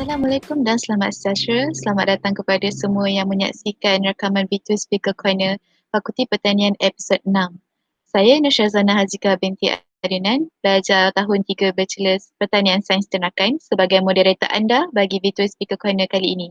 Assalamualaikum dan selamat sejahtera. Selamat datang kepada semua yang menyaksikan rakaman B2 Speaker Corner Fakulti Pertanian episod 6. Saya Nur Syazana Hazika binti Adnan, pelajar tahun 3 Bachelor Pertanian Sains Ternakan sebagai moderator anda bagi B2 Speaker Corner kali ini.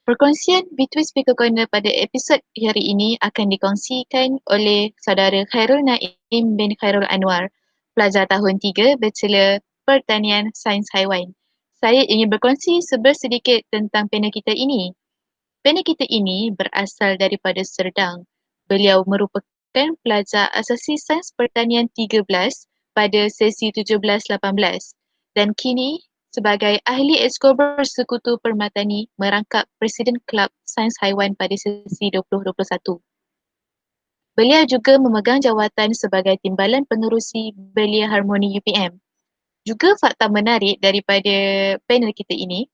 Perkongsian B2 Speaker Corner pada episod hari ini akan dikongsikan oleh saudara Khairul Naim bin Khairul Anwar, pelajar tahun 3 Bachelor Pertanian Sains Haiwan. Saya ingin berkongsi sedikit tentang panel kita ini. Panel kita ini berasal daripada Serdang. Beliau merupakan pelajar asasi Sains Pertanian 13 pada sesi 17-18 dan kini sebagai ahli Excober Sekutu Permatani merangkap Presiden Kelab Sains Haiwan pada sesi 2021. Beliau juga memegang jawatan sebagai Timbalan Pengerusi Belia Harmoni UPM. Juga fakta menarik daripada panel kita ini,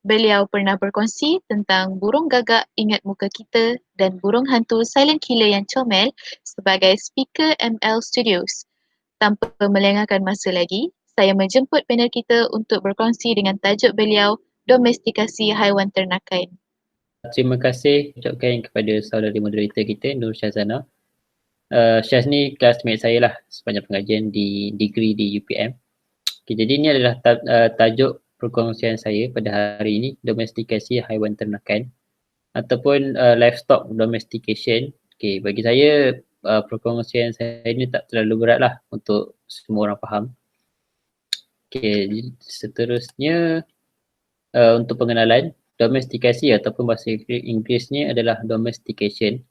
beliau pernah berkongsi tentang burung gagak ingat muka kita dan burung hantu silent killer yang comel sebagai speaker ML Studios. Tanpa melengahkan masa lagi, saya menjemput panel kita untuk berkongsi dengan tajuk beliau, Domestikasi Haiwan Ternakan. Terima kasih ucapkan kepada saudari moderator kita, Nur Syazana. Syaz ni classmate saya lah sepanjang pengajian di degree di UPM. Okay, jadi ini adalah tajuk perkongsian saya pada hari ini, domestikasi haiwan ternakan ataupun livestock domestication. Okay, bagi saya perkongsian saya ini tak terlalu berat lah untuk semua orang faham. Okay, seterusnya untuk pengenalan, domestikasi ataupun bahasa Inggerisnya adalah domestication.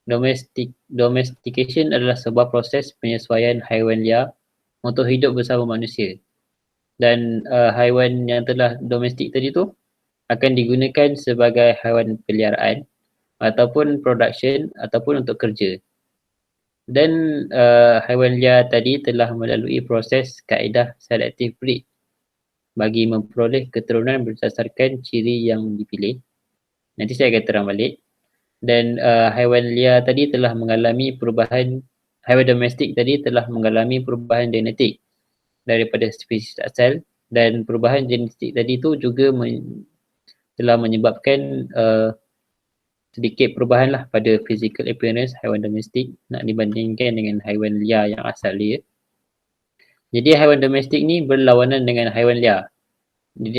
Domestication adalah sebuah proses penyesuaian haiwan liar untuk hidup bersama manusia. Dan haiwan yang telah domestik tadi tu akan digunakan sebagai haiwan peliharaan ataupun production ataupun untuk kerja. Dan haiwan liar tadi telah melalui proses kaedah selective breed bagi memperoleh keturunan berdasarkan ciri yang dipilih. Nanti saya akan terang balik. Dan haiwan liar tadi telah mengalami perubahan, haiwan domestik tadi telah mengalami perubahan genetik daripada spesies asal, dan perubahan genetik tadi tu juga telah menyebabkan sedikit perubahan lah pada physical appearance haiwan domestik nak dibandingkan dengan haiwan liar yang asal dia. Jadi haiwan domestik ni berlawanan dengan haiwan liar. Jadi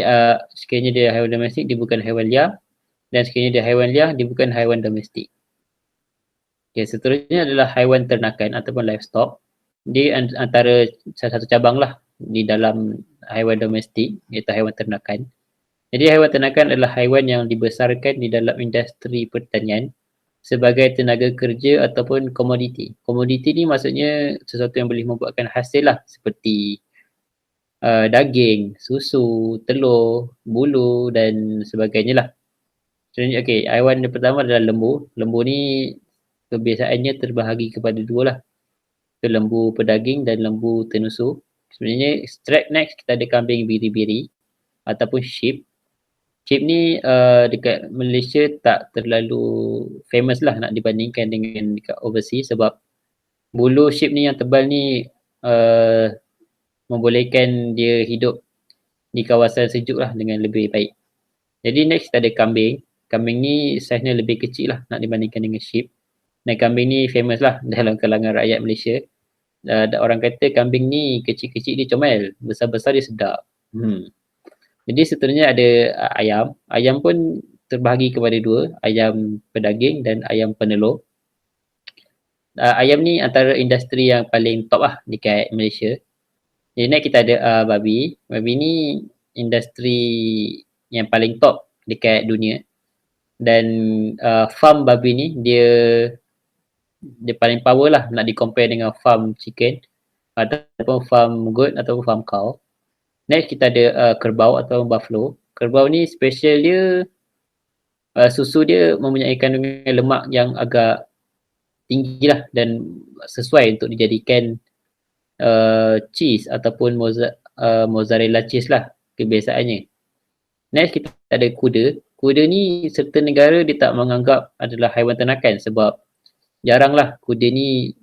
sekiranya dia haiwan domestik, dia bukan haiwan liar, dan sekiranya dia haiwan liar, dia bukan haiwan domestik. Okay, seterusnya adalah haiwan ternakan ataupun livestock. Dia antara salah satu cabang lah di dalam haiwan domestik, iaitu haiwan ternakan. Jadi haiwan ternakan adalah haiwan yang dibesarkan di dalam industri pertanian sebagai tenaga kerja ataupun komoditi. Komoditi ni maksudnya sesuatu yang boleh membuatkan hasil lah, seperti daging, susu, telur, bulu dan sebagainya lah. Okay, haiwan yang pertama adalah lembu. Lembu ni kebiasaannya terbahagi kepada dua lah. Itu lembu pedaging dan lembu tenusu. Sebenarnya straight next kita ada kambing biri-biri ataupun sheep. Sheep ni dekat Malaysia tak terlalu famous lah nak dibandingkan dengan dekat overseas, sebab bulu sheep ni yang tebal ni membolehkan dia hidup di kawasan sejuk lah dengan lebih baik. Jadi next kita ada kambing. Kambing ni saiznya lebih kecil lah nak dibandingkan dengan sheep. Dan kambing ni famous lah dalam kalangan rakyat Malaysia. Orang kata kambing ni kecil-kecil dia comel, besar-besar dia sedap. Jadi seterusnya ada ayam. Ayam pun terbahagi kepada dua, ayam pedaging dan ayam penelur. Ayam ni antara industri yang paling top lah dekat Malaysia. Jadi next kita ada babi. Babi ni industri yang paling top dekat dunia. Dan farm babi ni dia paling power lah nak di-compare dengan farm chicken ataupun farm goat ataupun farm cow. Next kita ada kerbau atau buffalo. Kerbau ni special dia susu dia mempunyai kandungan lemak yang agak tinggi lah dan sesuai untuk dijadikan cheese ataupun mozzarella cheese lah kebiasaannya. Next kita ada kuda. Kuda ni serta negara dia tak menganggap adalah haiwan ternakan sebab jaranglah kuda ni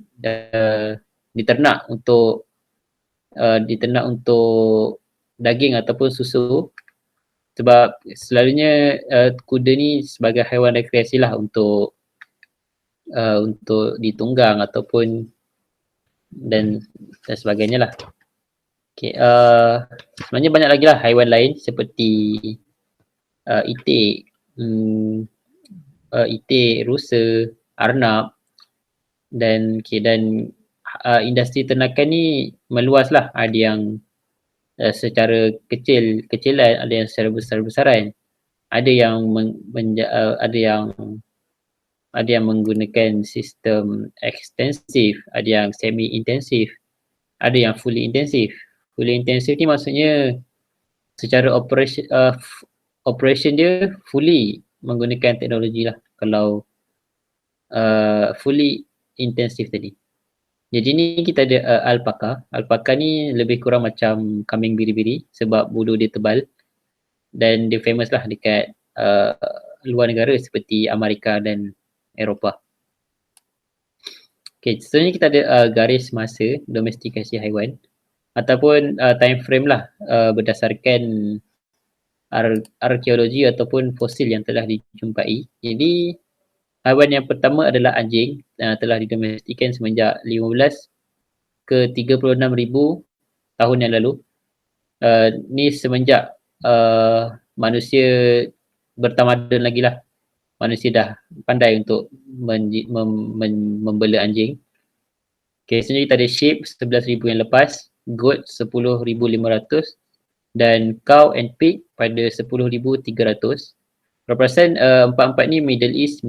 diternak untuk daging ataupun susu. Sebab selalunya kuda ni sebagai haiwan rekreasi lah untuk ditunggang ataupun dan sebagainya lah. Okay, sebenarnya banyak lagi lah haiwan lain seperti itik, itik, rusa, arnab dan industri ternakan ni meluas lah. Ada yang secara kecilan, ada yang secara besar-besaran, ada yang ada yang menggunakan sistem ekstensif, ada yang semi intensif, ada yang fully intensif. Fully intensif ni maksudnya secara operation dia fully menggunakan teknologi lah. Kalau fully intensif tadi. Jadi ni kita ada alpaka. Alpaka ni lebih kurang macam kambing biri-biri sebab bulu dia tebal dan dia famous lah dekat luar negara seperti Amerika dan Eropah. Okay, seterusnya kita ada garis masa domestikasi haiwan ataupun time frame lah berdasarkan arkeologi ataupun fosil yang telah dijumpai. Jadi haiwan yang pertama adalah anjing, telah didomestikkan semenjak 15 ke 36,000 tahun yang lalu. Ni semenjak manusia bertamadun lagi lah. Manusia dah pandai untuk membela anjing. Okay, selanjutnya kita ada sheep 11,000 yang lepas, goat 10,500 dan cow and pig pada 10,300. Perperasan empat-empat ni Middle East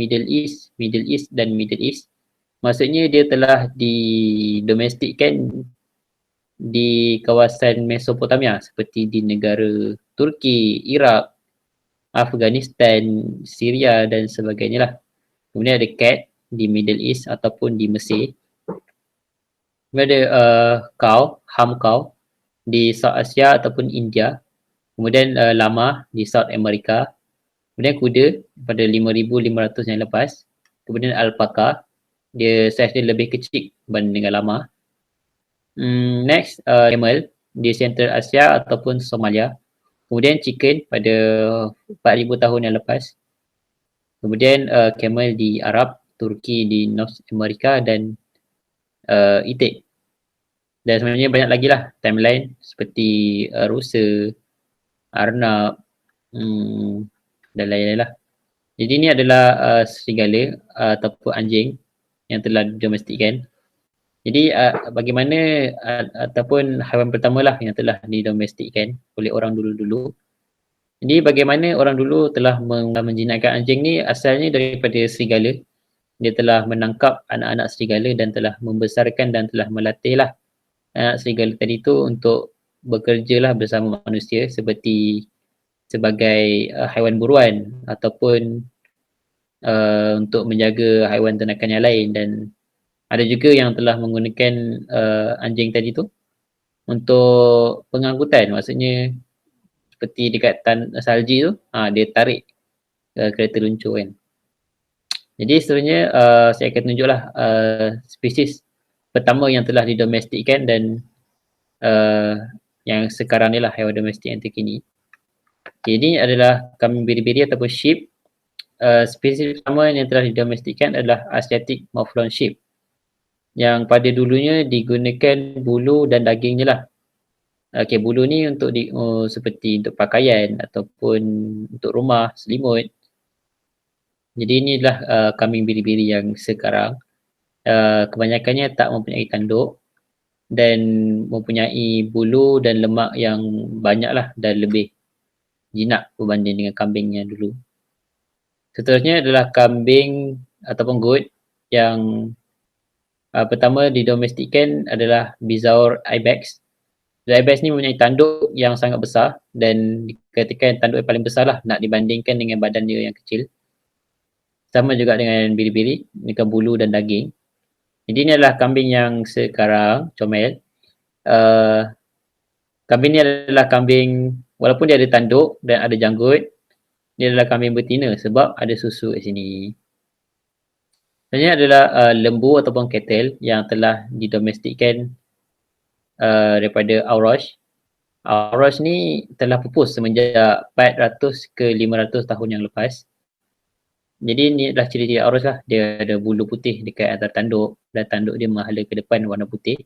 dan Middle East. Maksudnya dia telah didomestikkan di kawasan Mesopotamia seperti di negara Turki, Iraq, Afghanistan, Syria dan sebagainya lah. Kemudian ada cat di Middle East ataupun di Mesir. Kemudian ada ham cow di South Asia ataupun India. Kemudian lama di South America. Kemudian kuda pada 5,500 yang lepas. Kemudian alpaka, dia saiz dia lebih kecil berbanding dengan lama. Next, camel di Central Asia ataupun Somalia. Kemudian chicken pada 4,000 tahun yang lepas. Kemudian camel di Arab, Turki di North America dan itik. Dan sebenarnya banyak lagi lah timeline seperti rusa, arnab dan lain-lain lah. Jadi ni adalah serigala ataupun anjing yang telah didomestikkan. Jadi bagaimana ataupun haiwan pertama lah yang telah didomestikkan oleh orang dulu-dulu. Jadi bagaimana orang dulu telah menjinakkan anjing ni asalnya daripada serigala. Dia telah menangkap anak-anak serigala dan telah membesarkan dan telah melatih lah anak serigala tadi tu untuk bekerja lah bersama manusia seperti sebagai haiwan buruan ataupun untuk menjaga haiwan ternakan yang lain. Dan ada juga yang telah menggunakan anjing tadi tu untuk pengangkutan, maksudnya seperti dekat salji tu, dia tarik kereta luncur kan. Jadi seterusnya saya akan tunjuklah spesies pertama yang telah didomestikkan dan yang sekarang ni lah haiwan domestik yang terkini. Okay, ini adalah kambing biri-biri ataupun sheep. Spesies pertama yang telah didomestikkan adalah Asiatic Mouflon sheep yang pada dulunya digunakan bulu dan dagingnya lah. Okay, bulu ni untuk seperti untuk pakaian ataupun untuk rumah, selimut. Jadi inilah kambing biri-biri yang sekarang. Kebanyakannya tak mempunyai tanduk dan mempunyai bulu dan lemak yang banyak lah dan lebih jinak berbanding dengan kambing yang dulu. Seterusnya adalah kambing ataupun goat yang pertama didomestikkan adalah Bizaur ibex. Ibex ni mempunyai tanduk yang sangat besar dan dikatakan tanduk yang paling besar lah nak dibandingkan dengan badan dia yang kecil. Sama juga dengan biri-biri, dengan bulu dan daging. Jadi ini adalah kambing yang sekarang, comel. Kambing ni adalah kambing, walaupun dia ada tanduk dan ada janggut, dia adalah kambing betina sebab ada susu kat sini. Selanjutnya adalah lembu ataupun cattle yang telah didomestikkan daripada Auroch. Aurochs ni telah pupus semenjak 400 ke 500 tahun yang lepas. Jadi ni adalah ciri-ciri Aurochs lah. Dia ada bulu putih dekat antara tanduk dan tanduk dia menghala ke depan warna putih.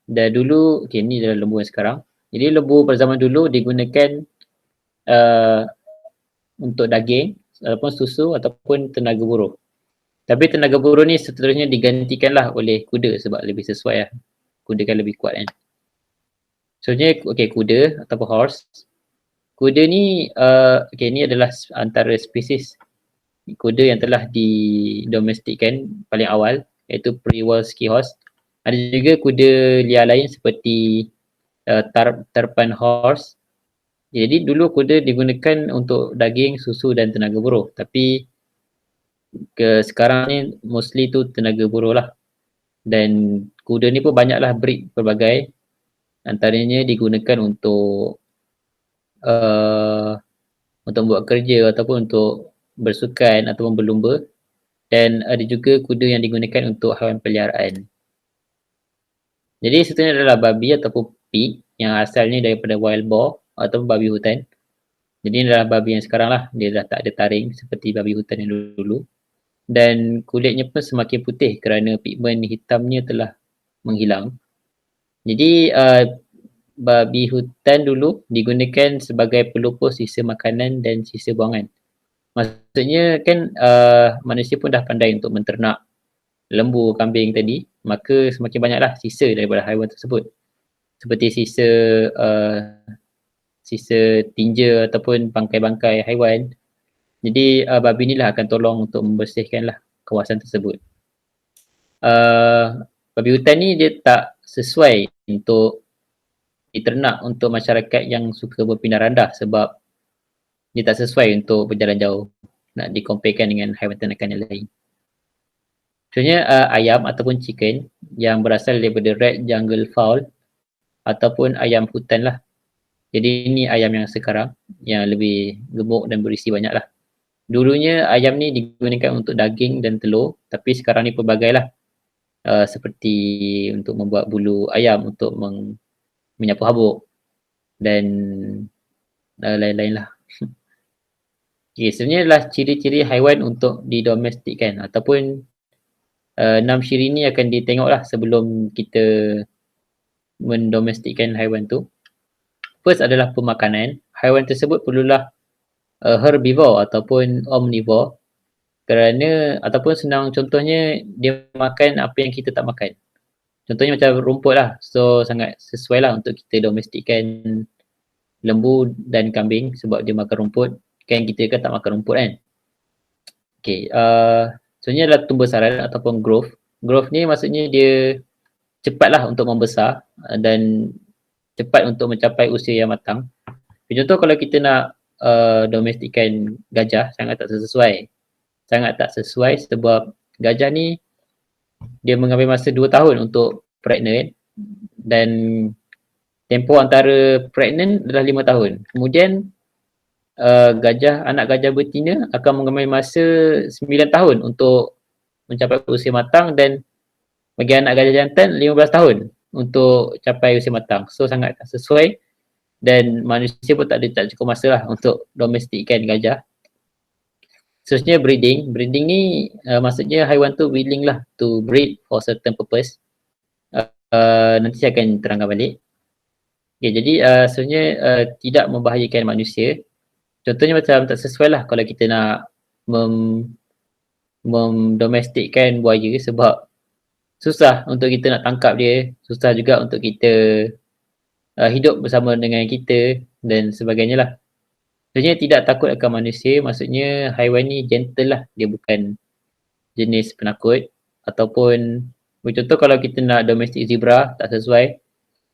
Dan dulu, ni adalah lembu yang sekarang. Jadi lembu pada zaman dulu digunakan untuk daging ataupun susu ataupun tenaga buruh. Tapi tenaga buruh ni seterusnya digantikanlah oleh kuda sebab lebih sesuai lah. Kuda kan lebih kuat kan. Sebenarnya kuda ataupun horse. Kuda ni ni adalah antara spesies kuda yang telah didomestikkan paling awal, iaitu Przewalski horse. Ada juga kuda liar lain seperti Tarpan horse. Jadi dulu kuda digunakan untuk daging, susu dan tenaga buruh. Tapi sekarang ni mostly tu tenaga buruh lah. Dan kuda ni pun banyaklah breed pelbagai. Antaranya digunakan untuk buat kerja ataupun untuk bersukan ataupun berlumba. Dan ada juga kuda yang digunakan untuk haiwan peliharaan. Jadi seterusnya adalah babi ataupun pig yang asalnya daripada wild boar ataupun babi hutan. Jadi ini adalah babi yang sekarang lah. Dia dah tak ada taring seperti babi hutan yang dulu. Dan kulitnya pun semakin putih kerana pigmen hitamnya telah menghilang. Jadi babi hutan dulu digunakan sebagai pelupus sisa makanan dan sisa buangan. Maksudnya kan manusia pun dah pandai untuk menternak lembu, kambing tadi, maka semakin banyaklah sisa daripada haiwan tersebut. Seperti sisa tinja ataupun bangkai-bangkai haiwan. Jadi babi ni lah akan tolong untuk membersihkan lah kawasan tersebut. Babi hutan ni dia tak sesuai untuk diternak untuk masyarakat yang suka berpindah randah sebab dia tak sesuai untuk berjalan jauh, nak dikomparekan dengan haiwan ternakan yang lain. Contohnya ayam ataupun chicken yang berasal daripada red jungle fowl ataupun ayam hutan lah. Jadi ini ayam yang sekarang yang lebih gemuk dan berisi banyak lah. Dulunya ayam ni digunakan untuk daging dan telur, tapi sekarang ni pelbagai lah. Seperti untuk membuat bulu ayam untuk menyapu habuk dan lain-lain lah. Sebenarnya adalah ciri-ciri haiwan untuk didomestikkan ataupun 6 ciri ni akan ditengok lah sebelum kita mendomestikkan haiwan tu. First adalah pemakanan. Haiwan tersebut perlulah herbivore ataupun omnivore kerana ataupun senang contohnya dia makan apa yang kita tak makan. Contohnya macam rumput lah. So sangat sesuai lah untuk kita domestikkan lembu dan kambing sebab dia makan rumput. Kan kita kan tak makan rumput kan. Sebenarnya adalah tumbesaran ataupun growth. Growth ni maksudnya dia cepatlah untuk membesar dan cepat untuk mencapai usia yang matang. Contoh kalau kita nak domestikkan gajah, sangat tak sesuai. Sangat tak sesuai sebab gajah ni dia mengambil masa 2 tahun untuk pregnant dan tempoh antara pregnant adalah 5 tahun. Kemudian anak gajah betina akan mengambil masa 9 tahun untuk mencapai usia matang dan bagi anak gajah jantan 15 tahun untuk capai usia matang. So sangat tak sesuai dan manusia pun tak cukup masa lah untuk domestikkan gajah. Seterusnya breeding. Breeding ni maksudnya haiwan tu willing lah to breed for certain purpose. Nanti saya akan terangkan balik. Jadi sebenarnya tidak membahayakan manusia. Contohnya macam tak sesuai lah kalau kita nak memdomestikkan buaya sebab susah untuk kita nak tangkap dia, susah juga untuk kita hidup bersama dengan kita dan sebagainya lah. Sebenarnya tidak takut akan manusia, maksudnya haiwan ni gentle lah, dia bukan jenis penakut. Ataupun contoh kalau kita nak domestik zebra, tak sesuai.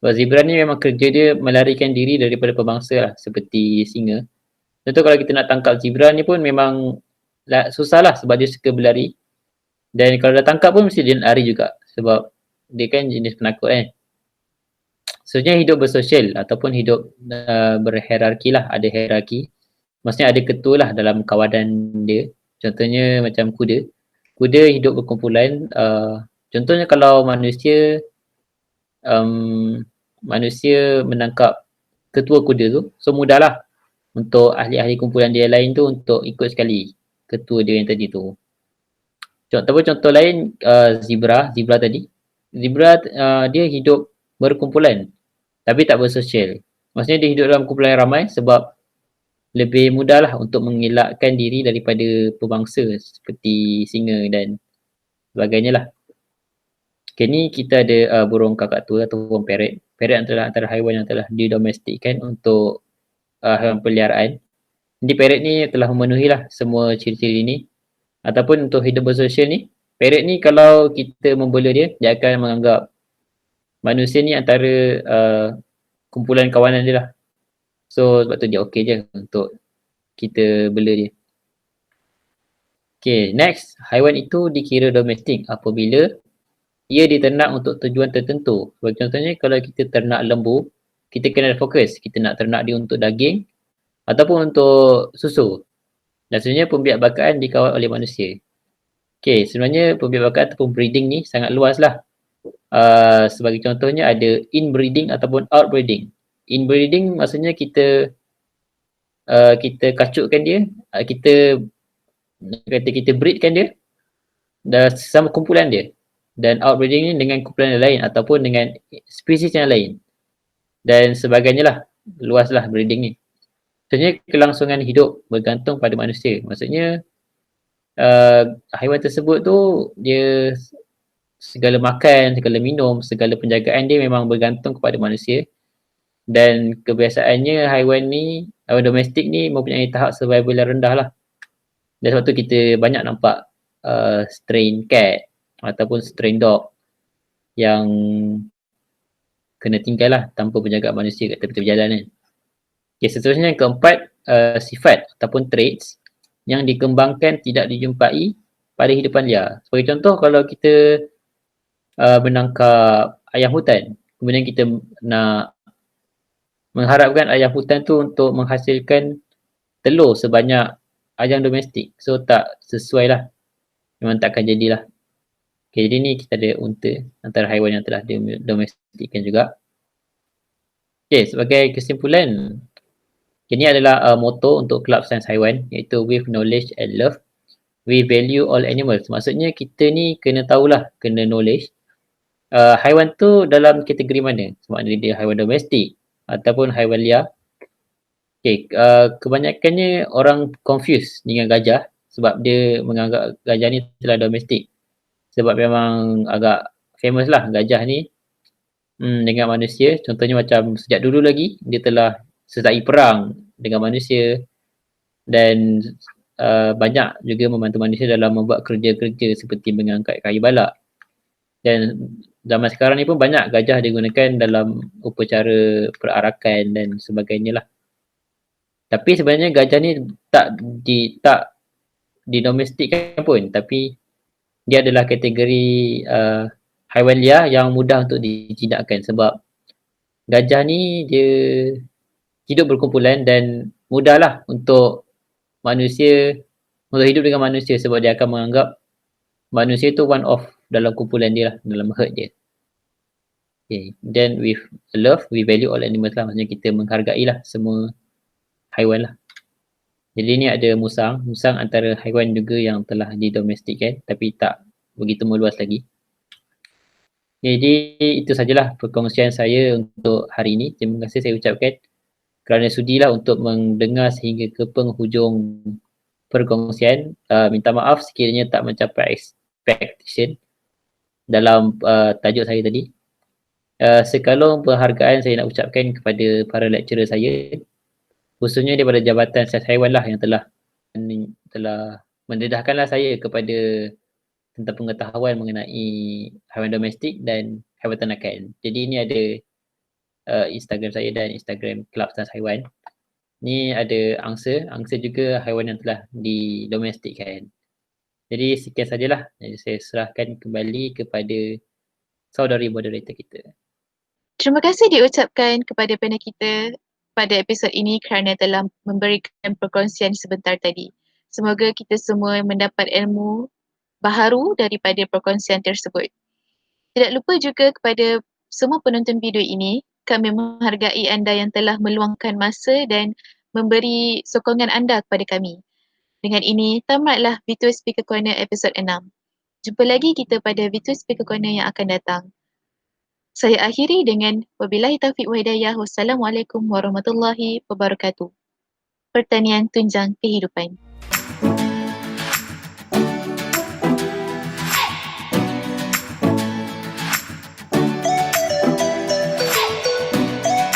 Sebab zebra ni memang kerja dia melarikan diri daripada pembangsa lah, seperti singa. Contoh kalau kita nak tangkap zebra ni pun memang susah lah sebab dia suka berlari. Dan kalau dah tangkap pun mesti dia lari juga sebab dia kan jenis penakut kan. Sebenarnya hidup bersosial ataupun hidup berhierarki lah, ada hierarki. Maksudnya ada ketua lah dalam kawanan dia. Contohnya macam kuda. Kuda hidup berkumpulan. Contohnya kalau manusia menangkap ketua kuda tu. So mudahlah untuk ahli-ahli kumpulan dia lain tu untuk ikut sekali ketua dia yang tadi tu. Contoh lain zebra tadi. Zebra dia hidup berkumpulan tapi tak bersosial. Maksudnya dia hidup dalam kumpulan yang ramai sebab lebih mudahlah untuk mengelakkan diri daripada pemangsa seperti singa dan sebagainya lah. Okay, ni kita ada burung kakak tua ataupun parrot. Parrot adalah antara haiwan yang telah didomestikkan untuk haiwan peliharaan. Jadi parrot ni telah memenuhi lah semua ciri-ciri ni. Ataupun untuk hidup bersosial ni, parrot ni kalau kita membela dia, dia akan menganggap manusia ni antara kumpulan kawanan dia lah. So sebab tu dia okey je untuk kita bela dia. Okay, next. Haiwan itu dikira domestik apabila ia diternak untuk tujuan tertentu. Sebagai contohnya, kalau kita ternak lembu, kita kena fokus. Kita nak ternak dia untuk daging ataupun untuk susu. Dan sebenarnya pembiakbakaan dikawal oleh manusia. Okay, sebenarnya pembiakbakaan ataupun breeding ni sangat luas lah. Sebagai contohnya ada inbreeding ataupun outbreeding. Inbreeding maksudnya kita kacukkan dia, kita breedkan dia dan sesama kumpulan dia. Dan outbreeding ni dengan kumpulan yang lain ataupun dengan spesies yang lain. Dan sebagainya lah. Luas lah breeding ni. Sebenarnya kelangsungan hidup bergantung pada manusia. Maksudnya haiwan tersebut tu dia segala makan, segala minum, segala penjagaan dia memang bergantung kepada manusia. Dan kebiasaannya haiwan domestik ni mempunyai tahap survival yang rendah lah. Dan sebab tu kita banyak nampak strain cat ataupun strain dog yang kena tinggal lah tanpa penjagaan manusia kat tepi-tepi jalan kan. Okay, seterusnya yang keempat, sifat ataupun traits yang dikembangkan tidak dijumpai pada hidupan liar. Sebagai contoh, kalau kita menangkap ayam hutan, kemudian kita nak mengharapkan ayam hutan tu untuk menghasilkan telur sebanyak ayam domestik. So tak sesuai lah. Memang takkan jadilah. Okay, jadi ni kita ada unta, antara haiwan yang telah didomestikkan juga. Okay, sebagai kesimpulan, ini adalah motto untuk Kelab Sains Haiwan, iaitu with knowledge and love, we value all animals. Maksudnya kita ni kena tahulah, kena knowledge. Haiwan tu dalam kategori mana? Sama ada dia haiwan domestik ataupun haiwan liar. Okay, kebanyakannya orang confuse dengan gajah sebab dia menganggap gajah ni telah domestik. Sebab memang agak famous lah gajah ni dengan manusia. Contohnya macam sejak dulu lagi dia telah sertai perang dengan manusia dan banyak juga membantu manusia dalam membuat kerja-kerja seperti mengangkat kayu balak. Dan zaman sekarang ni pun banyak gajah digunakan dalam upacara perarakan dan sebagainya lah. Tapi sebenarnya gajah ni tak didomestikkan pun, tapi dia adalah kategori haiwan liar yang mudah untuk dijinakkan sebab gajah ni dia hidup berkumpulan dan mudahlah untuk manusia untuk hidup dengan manusia sebab dia akan menganggap manusia tu one of dalam kumpulan dia lah, dalam herd dia. Okay. Then with love, we value all animals lah. Maksudnya kita menghargai lah semua haiwan lah. Jadi ni ada musang. Musang antara haiwan juga yang telah didomestikkan tapi tak begitu meluas lagi. Jadi itu sajalah perkongsian saya untuk hari ini. Terima kasih saya ucapkan kerana sudilah untuk mendengar sehingga ke penghujung perkongsian. Minta maaf sekiranya tak mencapai expectation dalam tajuk saya tadi. Sekalung penghargaan saya nak ucapkan kepada para lecturer saya, khususnya daripada Jabatan Sains Haiwan lah yang telah mendedahkanlah saya kepada tentang pengetahuan mengenai haiwan domestik dan haiwan ternakan. Jadi ini ada Instagram saya dan Instagram Kelab Sains Haiwan. Ni ada angsa juga haiwan yang telah didomestikkan. Jadi sekian sajalah. Jadi saya serahkan kembali kepada saudari moderator kita. Terima kasih diucapkan kepada panel kita pada episod ini kerana telah memberikan perkongsian sebentar tadi. Semoga kita semua mendapat ilmu baharu daripada perkongsian tersebut. Tidak lupa juga kepada semua penonton video ini Kami menghargai anda yang telah meluangkan masa dan memberi sokongan anda kepada kami. Dengan ini, tamatlah Virtual Speaker Corner episod 6. Jumpa lagi kita pada Virtual Speaker Corner yang akan datang. Saya akhiri dengan wabillahi taufiq wa hidayah. Wassalamualaikum warahmatullahi wabarakatuh. Pertanian tunjang kehidupan.